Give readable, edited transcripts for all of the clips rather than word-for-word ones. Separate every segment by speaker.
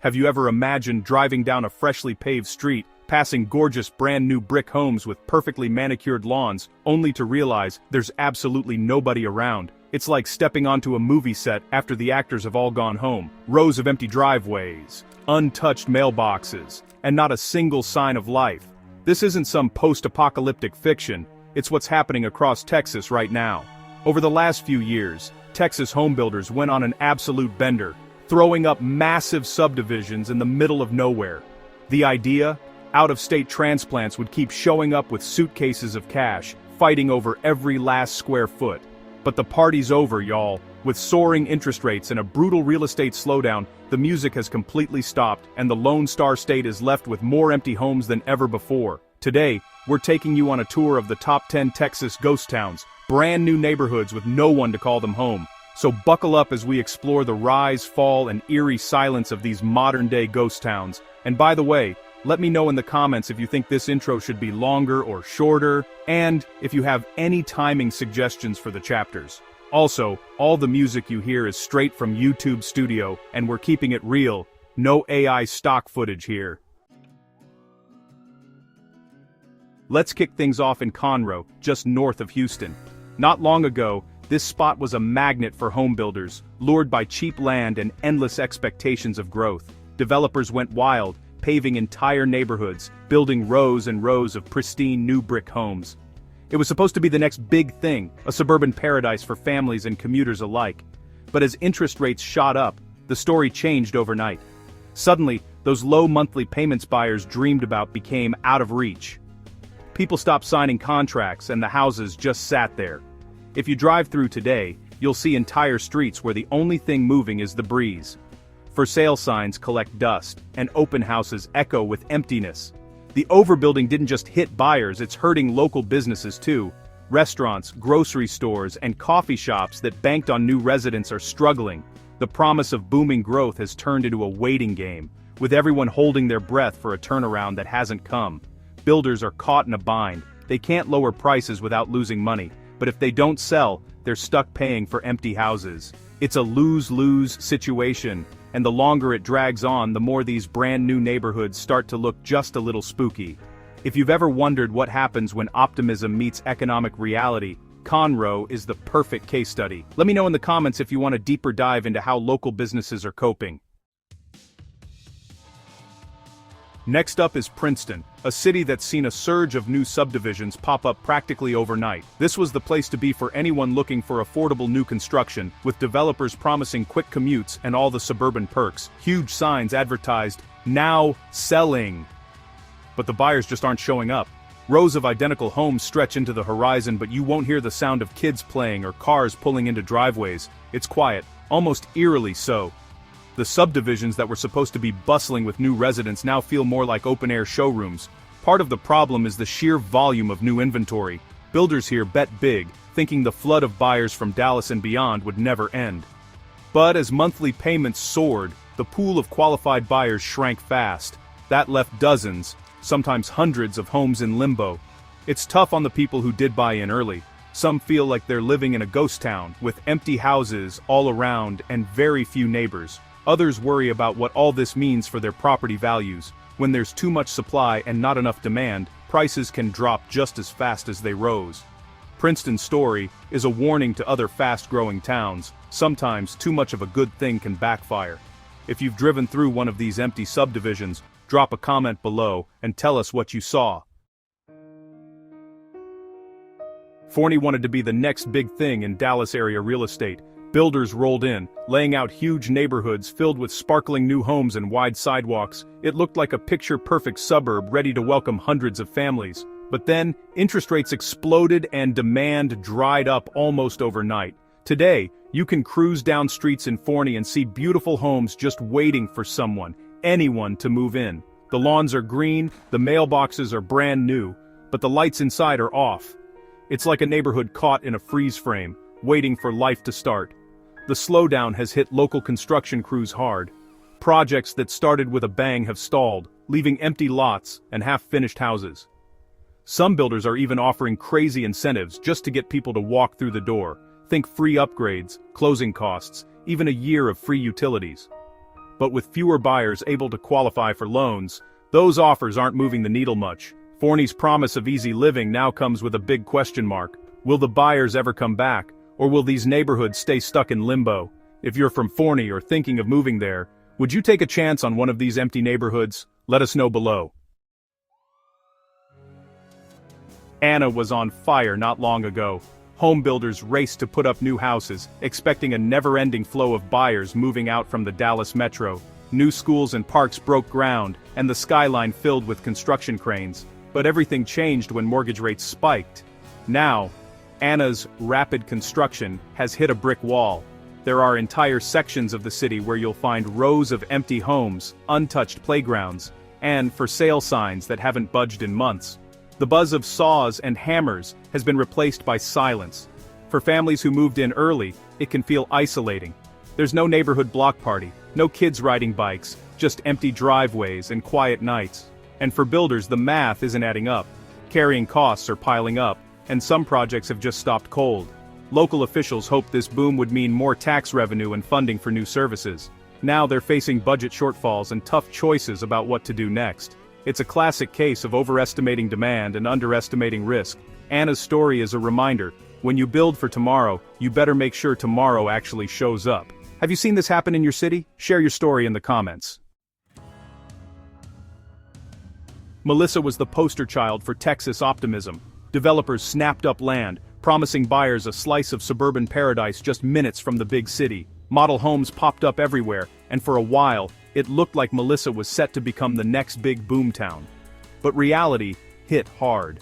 Speaker 1: Have you ever imagined driving down a freshly paved street, passing gorgeous brand new brick homes with perfectly manicured lawns, only to realize there's absolutely nobody around? It's like stepping onto a movie set after the actors have all gone home. Rows of empty driveways, untouched mailboxes, and not a single sign of life. This isn't some post-apocalyptic fiction, it's what's happening across Texas right now. Over the last few years, Texas homebuilders went on an absolute bender, throwing up massive subdivisions in the middle of nowhere. The idea? Out-of-state transplants would keep showing up with suitcases of cash, fighting over every last square foot. But the party's over, y'all. With soaring interest rates and a brutal real estate slowdown, the music has completely stopped, and the Lone Star State is left with more empty homes than ever before. Today, we're taking you on a tour of the top 10 Texas ghost towns, brand new neighborhoods with no one to call them home. So buckle up as we explore the rise, fall, and eerie silence of these modern-day ghost towns. And by the way, let me know in the comments if you think this intro should be longer or shorter, and if you have any timing suggestions for the chapters. Also, all the music you hear is straight from YouTube Studio, and we're keeping it real. No AI stock footage here. Let's kick things off in Conroe, just north of Houston. Not long ago, this spot was a magnet for home builders, lured by cheap land and endless expectations of growth. Developers went wild, paving entire neighborhoods, building rows and rows of pristine new brick homes. It was supposed to be the next big thing, a suburban paradise for families and commuters alike. But as interest rates shot up, the story changed overnight. Suddenly, those low monthly payments buyers dreamed about became out of reach. People stopped signing contracts and the houses just sat there. If you drive through today, you'll see entire streets where the only thing moving is the breeze. For sale signs collect dust, and open houses echo with emptiness. The overbuilding didn't just hit buyers, it's hurting local businesses too. Restaurants, grocery stores, and coffee shops that banked on new residents are struggling. The promise of booming growth has turned into a waiting game, with everyone holding their breath for a turnaround that hasn't come. Builders are caught in a bind. They can't lower prices without losing money, but if they don't sell, they're stuck paying for empty houses. It's a lose-lose situation, and the longer it drags on, the more these brand new neighborhoods start to look just a little spooky. If you've ever wondered what happens when optimism meets economic reality, Conroe is the perfect case study. Let me know in the comments if you want a deeper dive into how local businesses are coping. Next up is Princeton, a city that's seen a surge of new subdivisions pop up practically overnight. This was the place to be for anyone looking for affordable new construction, with developers promising quick commutes and all the suburban perks. Huge signs advertised, "Now selling." But the buyers just aren't showing up. Rows of identical homes stretch into the horizon, but you won't hear the sound of kids playing or cars pulling into driveways. It's quiet, almost eerily so. The subdivisions that were supposed to be bustling with new residents now feel more like open-air showrooms. Part of the problem is the sheer volume of new inventory. Builders here bet big, thinking the flood of buyers from Dallas and beyond would never end. But as monthly payments soared, the pool of qualified buyers shrank fast. That left dozens, sometimes hundreds of homes in limbo. It's tough on the people who did buy in early. Some feel like they're living in a ghost town, with empty houses all around and very few neighbors. Others worry about what all this means for their property values. When there's too much supply and not enough demand, prices can drop just as fast as they rose. Princeton's story is a warning to other fast-growing towns. Sometimes too much of a good thing can backfire. If you've driven through one of these empty subdivisions, drop a comment below and tell us what you saw. Forney wanted to be the next big thing in Dallas area real estate. Builders rolled in, laying out huge neighborhoods filled with sparkling new homes and wide sidewalks. It looked like a picture-perfect suburb ready to welcome hundreds of families. But then, interest rates exploded and demand dried up almost overnight. Today, you can cruise down streets in Forney and see beautiful homes just waiting for someone, anyone to move in. The lawns are green, the mailboxes are brand new, but the lights inside are off. It's like a neighborhood caught in a freeze frame, waiting for life to start. The slowdown has hit local construction crews hard. Projects that started with a bang have stalled, leaving empty lots and half-finished houses. Some builders are even offering crazy incentives just to get people to walk through the door. Think free upgrades, closing costs, even a year of free utilities. but with fewer buyers able to qualify for loans, those offers aren't moving the needle much. Forney's promise of easy living now comes with a big question mark. Will the buyers ever come back, or will these neighborhoods stay stuck in limbo? If you're from Forney or thinking of moving there, would you take a chance on one of these empty neighborhoods? Let us know below. Anna was on fire not long ago. Home builders raced to put up new houses, expecting a never-ending flow of buyers moving out from the Dallas metro. New schools and parks broke ground, and the skyline filled with construction cranes. But everything changed when mortgage rates spiked. Now, Anna's rapid construction has hit a brick wall. There are entire sections of the city where you'll find rows of empty homes, untouched playgrounds, and for sale signs that haven't budged in months. The buzz of saws and hammers has been replaced by silence. For families who moved in early, it can feel isolating. There's no neighborhood block party, no kids riding bikes, just empty driveways and quiet nights. And for builders, the math isn't adding up. Carrying costs are piling up, and some projects have just stopped cold. Local officials hoped this boom would mean more tax revenue and funding for new services. Now they're facing budget shortfalls and tough choices about what to do next. It's a classic case of overestimating demand and underestimating risk. Anna's story is a reminder, when you build for tomorrow, you better make sure tomorrow actually shows up. Have you seen this happen in your city? Share your story in the comments. Melissa was the poster child for Texas optimism. Developers snapped up land, promising buyers a slice of suburban paradise just minutes from the big city. Model homes popped up everywhere, and for a while, it looked like Melissa was set to become the next big boomtown. But reality hit hard.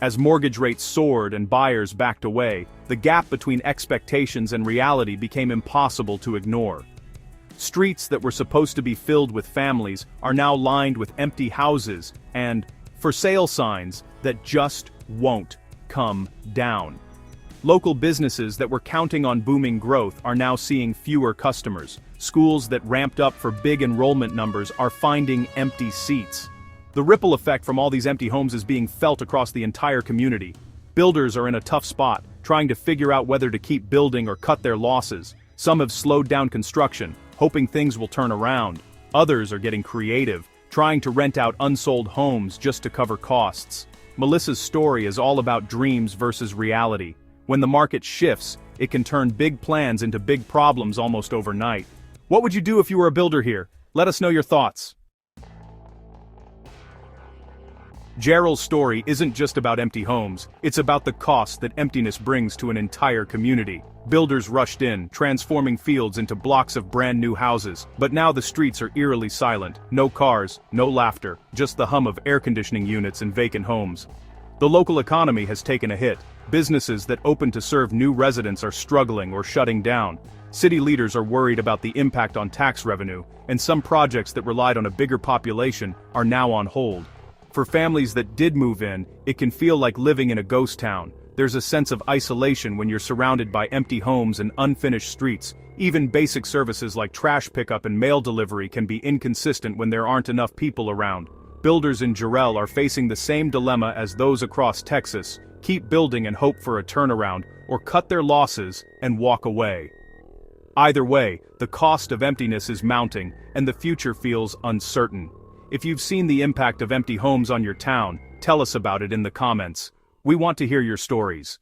Speaker 1: As mortgage rates soared and buyers backed away, the gap between expectations and reality became impossible to ignore. Streets that were supposed to be filled with families are now lined with empty houses and for sale signs that just won't come down. Local businesses that were counting on booming growth are now seeing fewer customers. Schools that ramped up for big enrollment numbers are finding empty seats. The ripple effect from all these empty homes is being felt across the entire community. Builders are in a tough spot, trying to figure out whether to keep building or cut their losses. Some have slowed down construction, hoping things will turn around. Others are getting creative, trying to rent out unsold homes just to cover costs. Melissa's story is all about dreams versus reality. When the market shifts, it can turn big plans into big problems almost overnight. What would you do if you were a builder here? Let us know your thoughts. Jarrell's story isn't just about empty homes, it's about the cost that emptiness brings to an entire community. Builders rushed in, transforming fields into blocks of brand new houses, but now the streets are eerily silent. No cars, no laughter, just the hum of air conditioning units and vacant homes. The local economy has taken a hit. Businesses that opened to serve new residents are struggling or shutting down. City leaders are worried about the impact on tax revenue, and some projects that relied on a bigger population are now on hold. For families that did move in, it can feel like living in a ghost town. There's a sense of isolation when you're surrounded by empty homes and unfinished streets. Even basic services like trash pickup and mail delivery can be inconsistent when there aren't enough people around. Builders in Jarrell are facing the same dilemma as those across Texas: keep building and hope for a turnaround, or cut their losses and walk away. Either way, the cost of emptiness is mounting, and the future feels uncertain. If you've seen the impact of empty homes on your town, tell us about it in the comments. We want to hear your stories.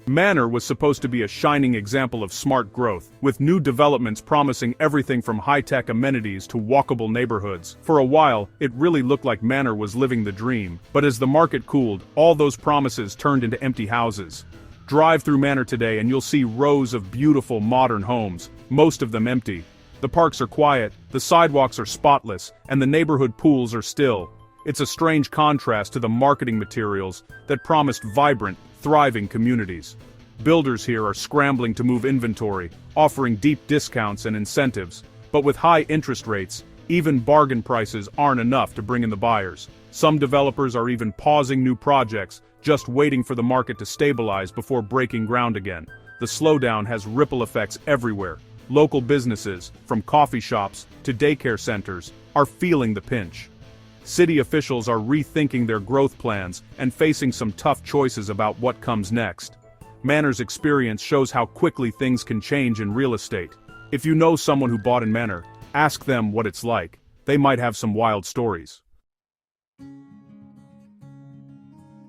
Speaker 1: Manor was supposed to be a shining example of smart growth, with new developments promising everything from high-tech amenities to walkable neighborhoods. For a while, it really looked like Manor was living the dream, but as the market cooled, all those promises turned into empty houses. Drive through Manor today and you'll see rows of beautiful modern homes, most of them empty. The parks are quiet, the sidewalks are spotless, and the neighborhood pools are still. It's a strange contrast to the marketing materials that promised vibrant, thriving communities. Builders here are scrambling to move inventory, offering deep discounts and incentives. But with high interest rates, even bargain prices aren't enough to bring in the buyers. Some developers are even pausing new projects, just waiting for the market to stabilize before breaking ground again. The slowdown has ripple effects everywhere. Local businesses, from coffee shops to daycare centers, are feeling the pinch. City officials are rethinking their growth plans and facing some tough choices about what comes next. Manor's experience shows how quickly things can change in real estate. If you know someone who bought in Manor, ask them what it's like. They might have some wild stories.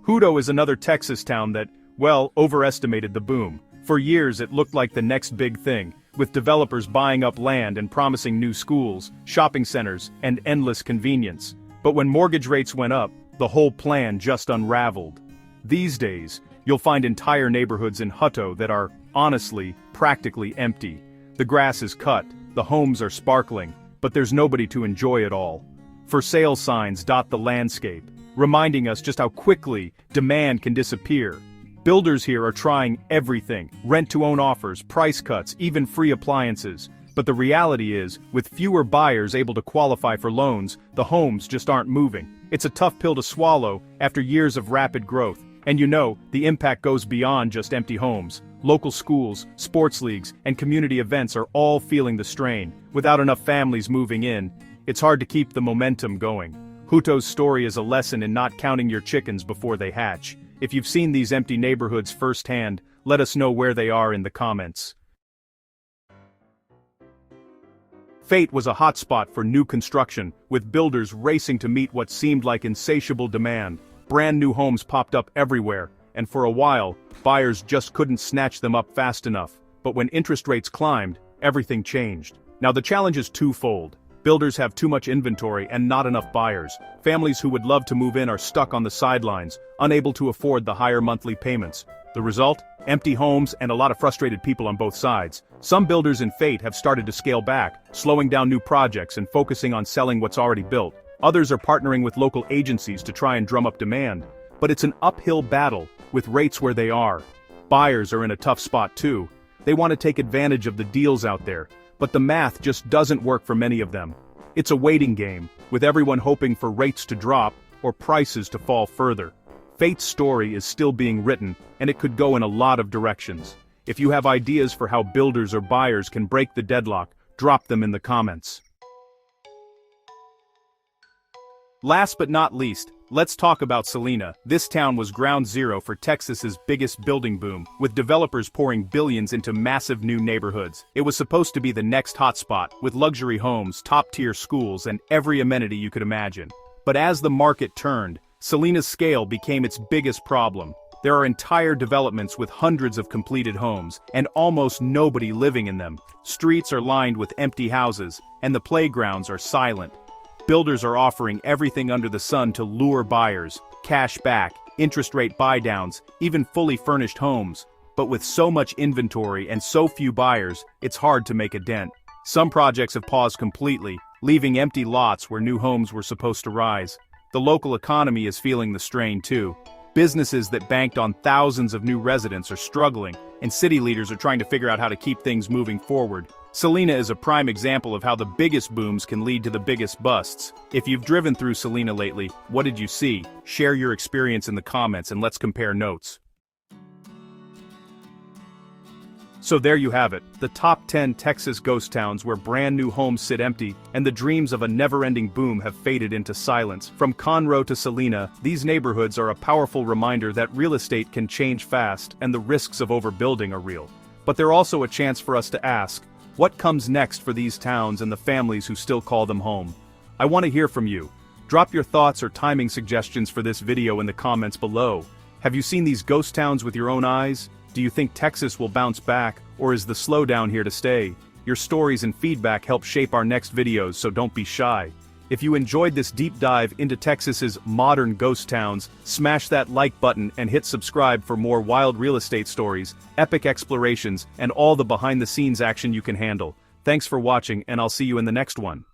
Speaker 1: Hutto is another Texas town that, well, overestimated the boom. For years it looked like the next big thing, with developers buying up land and promising new schools, shopping centers, and endless convenience. But when mortgage rates went up, the whole plan just unraveled. These days, you'll find entire neighborhoods in Hutto that are, honestly, practically empty. The grass is cut, the homes are sparkling, but there's nobody to enjoy it all. For sale signs dot the landscape, reminding us just how quickly demand can disappear. Builders here are trying everything: rent-to-own offers, price cuts, even free appliances. But the reality is, with fewer buyers able to qualify for loans, the homes just aren't moving. It's a tough pill to swallow after years of rapid growth. And you know, the impact goes beyond just empty homes. Local schools, sports leagues, and community events are all feeling the strain. Without enough families moving in, it's hard to keep the momentum going. Hutto's story is a lesson in not counting your chickens before they hatch. If you've seen these empty neighborhoods firsthand, let us know where they are in the comments. Fate was a hotspot for new construction, with builders racing to meet what seemed like insatiable demand. Brand new homes popped up everywhere, and for a while, buyers just couldn't snatch them up fast enough. But when interest rates climbed, everything changed. Now the challenge is twofold. Builders have too much inventory and not enough buyers. Families who would love to move in are stuck on the sidelines, unable to afford the higher monthly payments. The result? Empty homes and a lot of frustrated people on both sides. Some builders in Fate have started to scale back, slowing down new projects and focusing on selling what's already built. Others are partnering with local agencies to try and drum up demand. But it's an uphill battle, with rates where they are. Buyers are in a tough spot too. They want to take advantage of the deals out there, but the math just doesn't work for many of them. It's a waiting game, with everyone hoping for rates to drop or prices to fall further. Fate's story is still being written, and it could go in a lot of directions. If you have ideas for how builders or buyers can break the deadlock, drop them in the comments. Last but not least, let's talk about Celina. This town was ground zero for Texas's biggest building boom, with developers pouring billions into massive new neighborhoods. It was supposed to be the next hotspot, with luxury homes, top-tier schools, and every amenity you could imagine. But as the market turned, Celina's scale became its biggest problem. There are entire developments with hundreds of completed homes, and almost nobody living in them. Streets are lined with empty houses, and the playgrounds are silent. Builders are offering everything under the sun to lure buyers: cash back, interest rate buy-downs, even fully furnished homes. But with so much inventory and so few buyers, it's hard to make a dent. Some projects have paused completely, leaving empty lots where new homes were supposed to rise. The local economy is feeling the strain too. Businesses that banked on thousands of new residents are struggling, and city leaders are trying to figure out how to keep things moving forward. Celina is a prime example of how the biggest booms can lead to the biggest busts. If you've driven through Celina lately, what did you see? Share your experience in the comments and let's compare notes. So there you have it, the top 10 Texas ghost towns where brand new homes sit empty, and the dreams of a never-ending boom have faded into silence. From Conroe to Celina, these neighborhoods are a powerful reminder that real estate can change fast and the risks of overbuilding are real. But they're also a chance for us to ask, what comes next for these towns and the families who still call them home? I want to hear from you. Drop your thoughts or timing suggestions for this video in the comments below. Have you seen these ghost towns with your own eyes? Do you think Texas will bounce back, or is the slowdown here to stay? Your stories and feedback help shape our next videos, so don't be shy. If you enjoyed this deep dive into Texas's modern ghost towns, smash that like button and hit subscribe for more wild real estate stories, epic explorations, and all the behind-the-scenes action you can handle. Thanks for watching, and I'll see you in the next one.